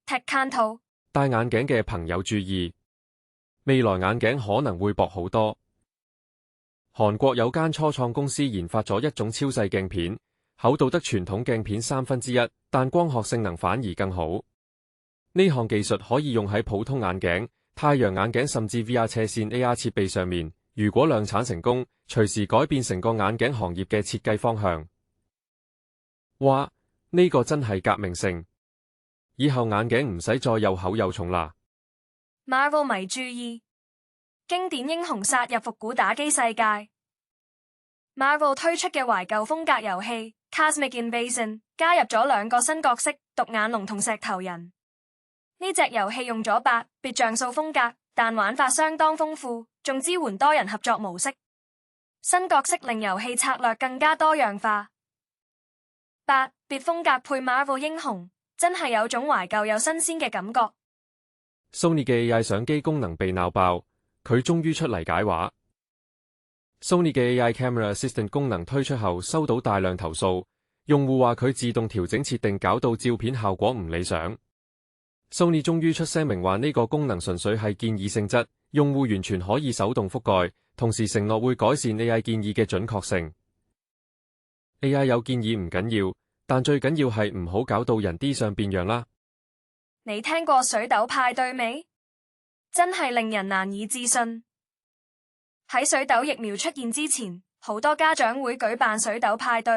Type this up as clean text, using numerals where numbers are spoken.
Techcanto。戴眼鏡嘅朋友注意，未來眼鏡可能會薄好多。韓國有間初創公司研發咗一種超細鏡片，厚度得傳統鏡片1/3，但光學性能反而更好。呢項技術可以用喺普通眼鏡、太陽眼鏡甚至 VR 斜線 AR 設備上面。如果量產成功，隨時改變成個眼鏡行業嘅設計方向。哇，呢個真係革命性！以後眼鏡唔使再又厚又重啦。Marvel 迷注意，經典英雄殺入復古打機世界。Marvel 推出嘅懷舊風格遊戲 Cosmic Invasion 加入咗2個新角色，獨眼龍同石頭人。呢隻遊戲用咗8-bit像素風格，但玩法相當豐富，仲支援多人合作模式。新角色令遊戲策略更加多樣化。8-bit風格配 Marvel 英雄，真係有種懷舊又新鮮嘅感覺。Sony 嘅 AI 相機功能被鬧爆，佢終於出嚟解話。Sony 嘅 AI Camera Assistant 功能推出後，收到大量投訴，用戶話佢自動調整設定搞到照片效果唔理想。Sony 終於出聲明話呢個功能純粹係建議性質，用戶完全可以手動覆蓋，同時承諾會改善 AI 建議嘅準確性。AI 有建議唔緊要，但最緊要係唔好搞到人 D 上變樣啦。你聽過水痘派對未？真係令人難以置信。喺水痘疫苗出現之前，好多家長會舉辦水痘派對。